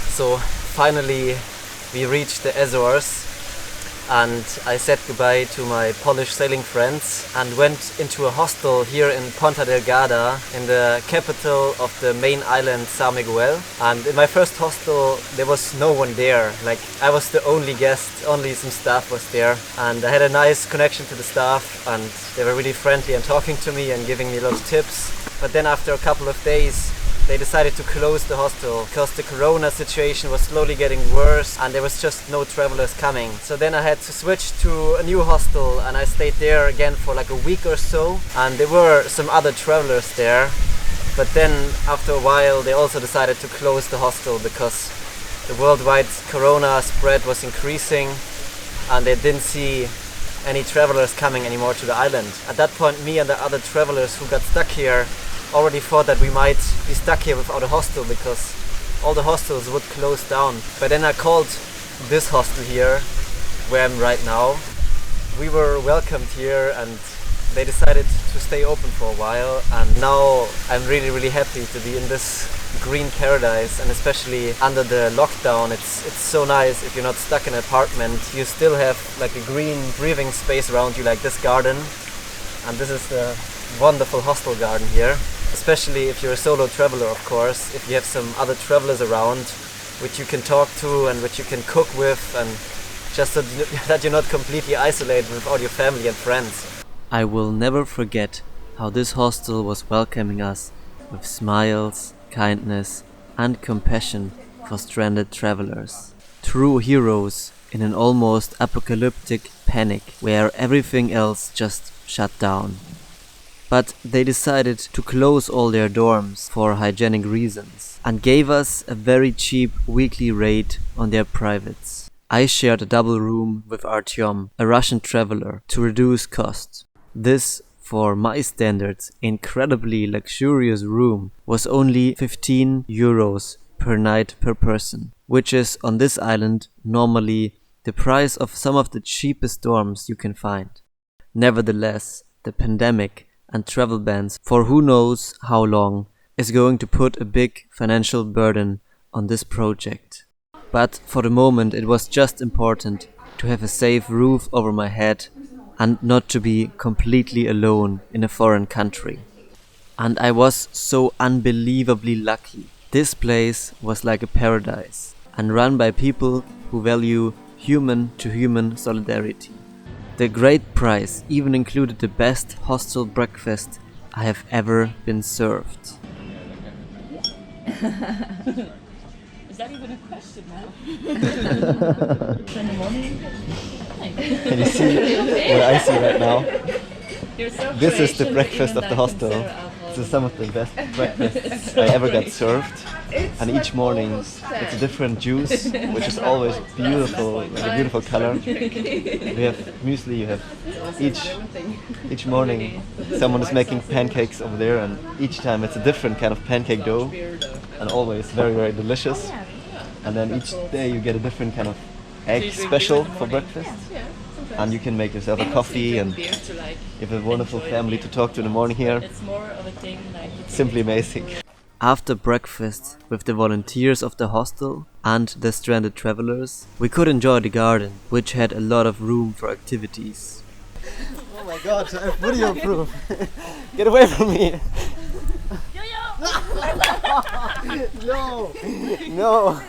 So finally we reached the Azores, and I said goodbye to my Polish sailing friends and went into a hostel here in Ponta Delgada, in the capital of the main island São Miguel. And in my first hostel there was no one there, like I was the only guest, only some staff was there, and I had a nice connection to the staff and they were really friendly and talking to me and giving me a lot of tips. But then after a couple of days they decided to close the hostel because the corona situation was slowly getting worse and there was just no travelers coming. So then I had to switch to a new hostel and I stayed there again for like a week or so, and there were some other travelers there. But then after a while they also decided to close the hostel because the worldwide corona spread was increasing and they didn't see any travelers coming anymore to the island. At that point me and the other travelers who got stuck here already thought that we might be stuck here without a hostel because all the hostels would close down. But then I called this hostel here, where I'm right now. We were welcomed here and they decided to stay open for a while, and now I'm really happy to be in this green paradise, and especially under the lockdown it's so nice. If you're not stuck in an apartment, you still have like a green breathing space around you, like this garden. And this is the wonderful hostel garden here. Especially if you're a solo traveler, of course, if you have some other travelers around which you can talk to and which you can cook with, and just so that you're not completely isolated with all your family and friends. I will never forget how this hostel was welcoming us with smiles, kindness and compassion for stranded travelers. True heroes in an almost apocalyptic panic where everything else just shut down. But they decided to close all their dorms for hygienic reasons and gave us a very cheap weekly rate on their privates. I shared a double room with Artyom, a Russian traveler, to reduce costs. This, for my standards, incredibly luxurious room was only 15 euros per night per person, which is on this island normally the price of some of the cheapest dorms you can find. Nevertheless, the pandemic and travel bans for who knows how long is going to put a big financial burden on this project. But for the moment it was just important to have a safe roof over my head and not to be completely alone in a foreign country. And I was so unbelievably lucky. This place was like a paradise and run by people who value human-to-human solidarity. The great price even included the best hostel breakfast I have ever been served. Is that even a question now? Can you see what I see right now? You're so This is the Croatian breakfast even of the that hostel. consider This is some of the best breakfasts I ever got served. And each morning it's a different juice, which is always beautiful, like a beautiful color. We have muesli, you have each morning someone is making pancakes over there, and each time it's a different kind of pancake dough, and always very delicious. And then each day you get a different kind of egg special for breakfast. And you can make yourself a coffee, and you have a wonderful family to talk to in the morning here. It's more of a thing like It's simply amazing. After breakfast with the volunteers of the hostel and the stranded travelers, we could enjoy the garden, which had a lot of room for activities. Oh my god, I have video proof. Get away from me. No.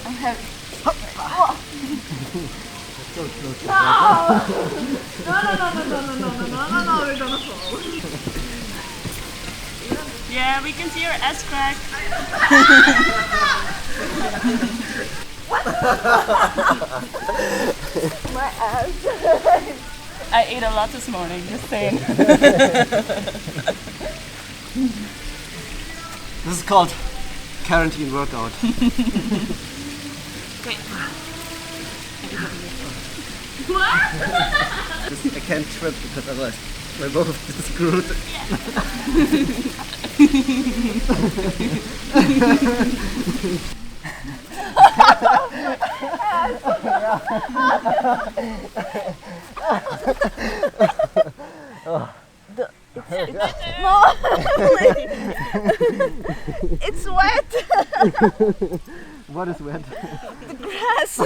I have. So close. No, we're gonna fall. Yeah, we can see your ass crack. My ass. I ate a lot this morning, just saying. This is called quarantine workout. Wait. I can't trip because otherwise my both is screwed. No, it's wet. What is wet? The grass.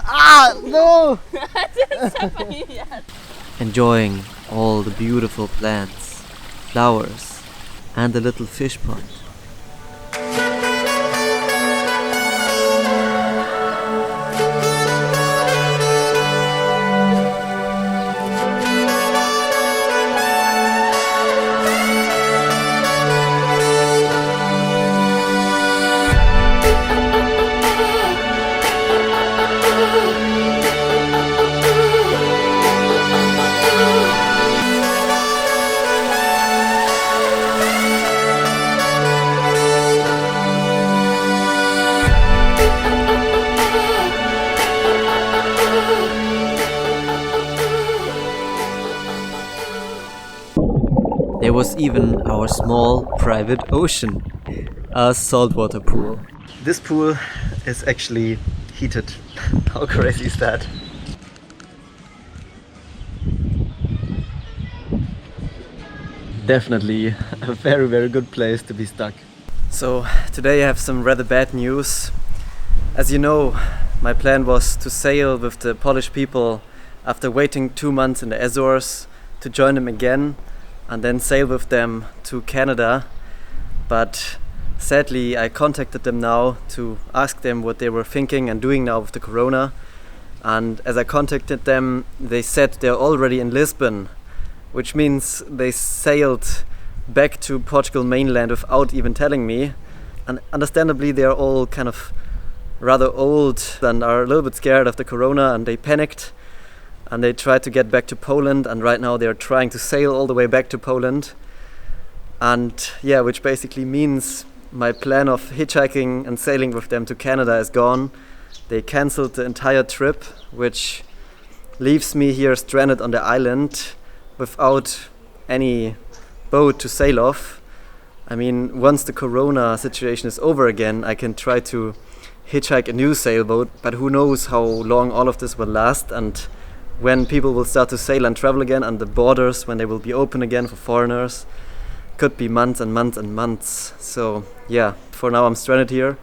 Ah, no! Enjoying all the beautiful plants, flowers, and the little fish pond. There was even our small private ocean, a saltwater pool. This pool is actually heated. How crazy is that? Definitely a very, very good place to be stuck. So today I have some rather bad news. As you know, my plan was to sail with the Polish people after waiting 2 months in the Azores to join them again and then sail with them to Canada. But sadly, I contacted them now to ask them what they were thinking and doing now with the corona. And as I contacted them, they said they're already in Lisbon, which means they sailed back to Portugal mainland without even telling me. And understandably, they're all kind of rather old and are a little bit scared of the corona, and they panicked and they tried to get back to Poland, and right now they're trying to sail all the way back to Poland. And yeah, which basically means my plan of hitchhiking and sailing with them to Canada is gone. They cancelled the entire trip, which leaves me here stranded on the island without any boat to sail off. I mean, once the corona situation is over again, I can try to hitchhike a new sailboat, but who knows how long all of this will last and when people will start to sail and travel again, and the borders, when they will be open again for foreigners. Could be months and months and months. So yeah, for now I'm stranded here.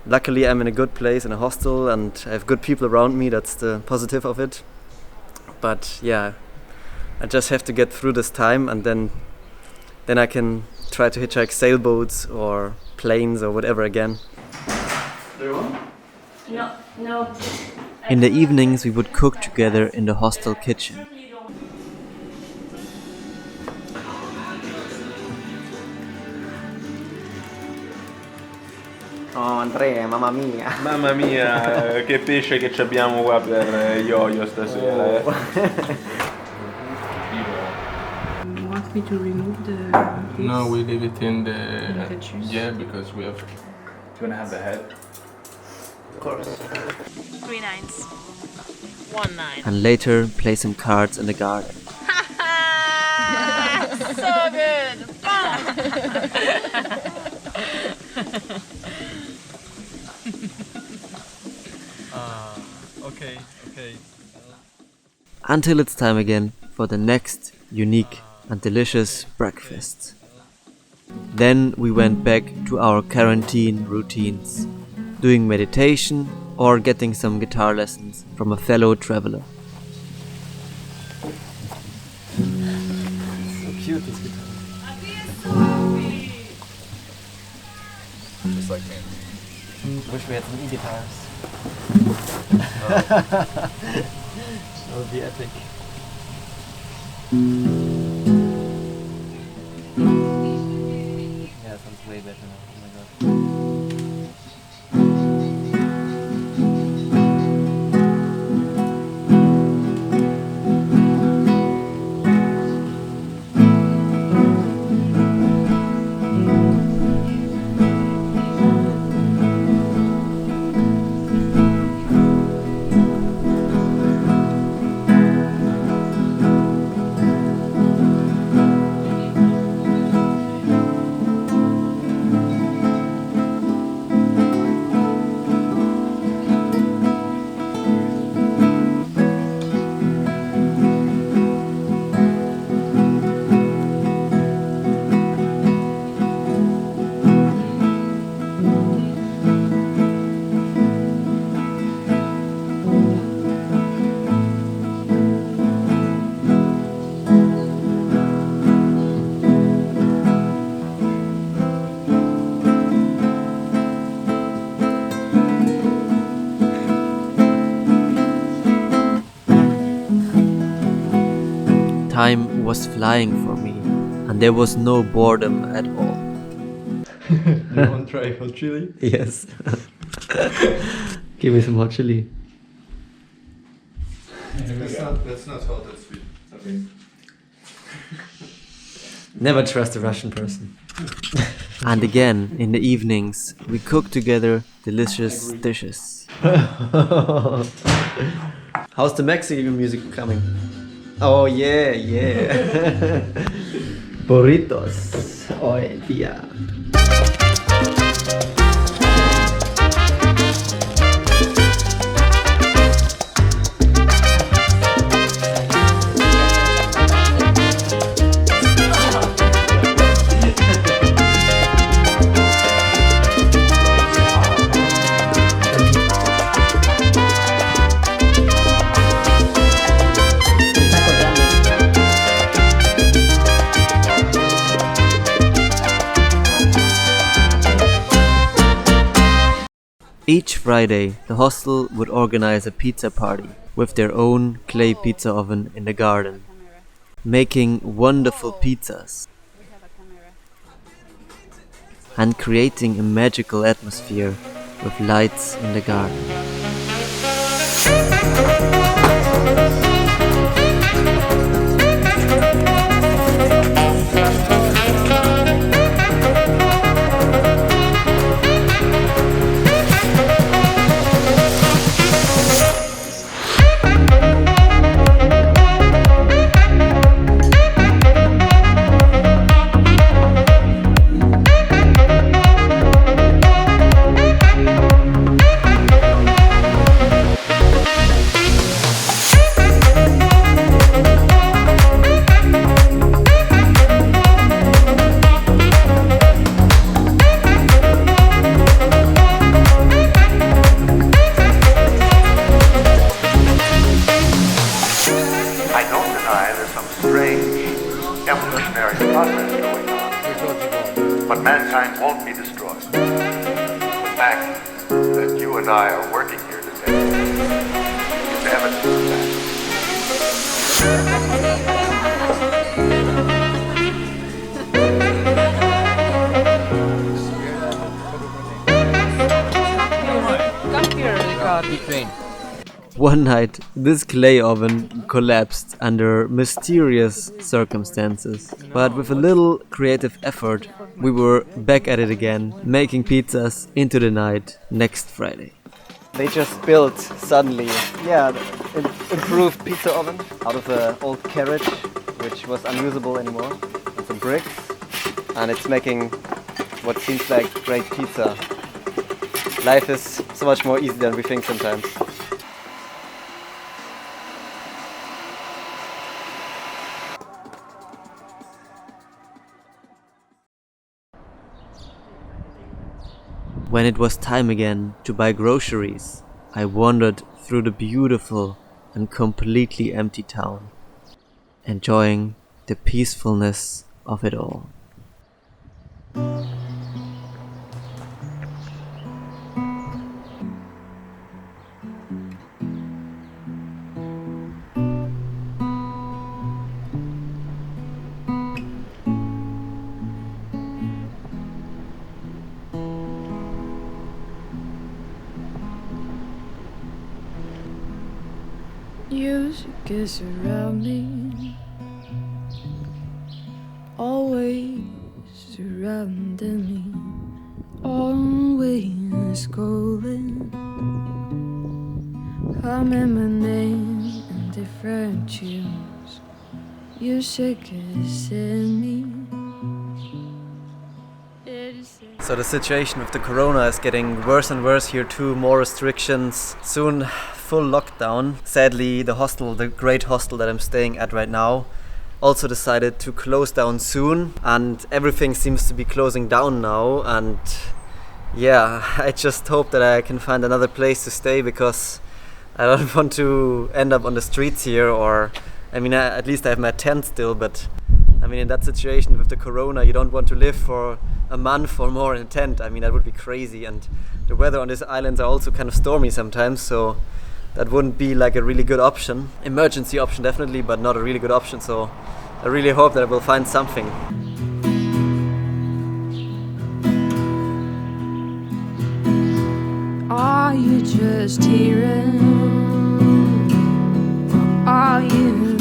Luckily I'm in a good place, in a hostel, and I have good people around me. That's the positive of it. But yeah, I just have to get through this time, and then I can try to hitchhike sailboats or planes or whatever again. No. In the evenings we would cook together in the hostel kitchen. Oh Andrea, mamma mia! Mamma mia, che pesce che ci abbiamo qua per Jojo stasera. You want me to remove the this? No, we leave it in the juice? yeah, because we have. Do you wanna have the head? Of course. 3 9s. 1 9. And later play some cards in the garden. So good. Okay. Until it's time again for the next unique and delicious breakfast. Then we went back to our quarantine routines, doing meditation or getting some guitar lessons from a fellow traveler. So cute, this guitar. Just like me. Wish we had some e-guitars. That would be epic. Yeah, sounds way better now. Oh my god. time was flying for me, and there was no boredom at all. You want to try hot chili? Yes. Give me some hot chili. That's not hot, that's sweet. Okay. Never trust a Russian person. And again, in the evenings, we cook together delicious dishes. How's the Mexican music coming? Oh yeah, yeah. Burritos. Hoy día. Each Friday, the hostel would organize a pizza party with their own clay pizza oven in the garden, making wonderful pizzas and creating a magical atmosphere with lights in the garden. Evolutionary process going on, but mankind won't be destroyed. The fact that you and I are working here today is evidence of that. One night, this clay oven collapsed under mysterious circumstances. But with a little creative effort, we were back at it again, making pizzas into the night next Friday. They just built suddenly, an improved pizza oven out of an old carriage, which was unusable anymore, with some bricks, and it's making what seems like great pizza. Life is so much more easy than we think sometimes. When it was time again to buy groceries, I wandered through the beautiful and completely empty town, enjoying the peacefulness of it all. Music around me, always surrounding me, always calling. Humming my name in different tunes. Music is in me. So the situation with the corona is getting worse and worse here too. More restrictions, soon full lockdown. Sadly, the hostel, the great hostel that I'm staying at right now, also decided to close down soon, and everything seems to be closing down now. And yeah, I just hope that I can find another place to stay, because I don't want to end up on the streets here, or I mean, at least I have my tent still, but I mean, in that situation with the corona, you don't want to live for a month or more in a tent. I mean, that would be crazy. And the weather on these islands are also kind of stormy sometimes, so that wouldn't be like a really good option. Emergency option definitely, but not a really good option. So I really hope that I will find something. Are you just hearing? Or are you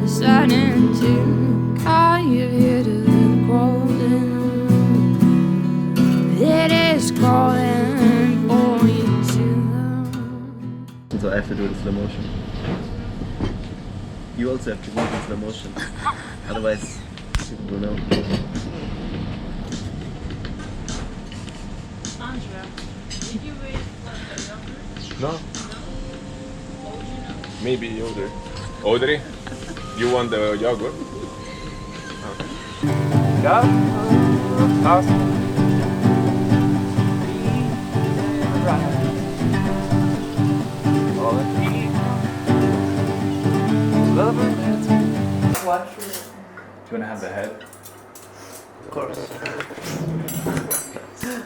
listening to? Are you here to crawling? It is calling for you to love. So I have to do it in slow motion. You also have to do it in slow motion. Otherwise, people will know. Andrea, did you wait for the yogurt? No? Maybe Audrey. Audrey? You want the yogurt? Okay. Yeah? Awesome. Do you want to have the head? Of course.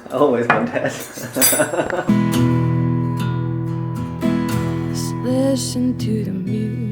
I always want that. Just listen to the music.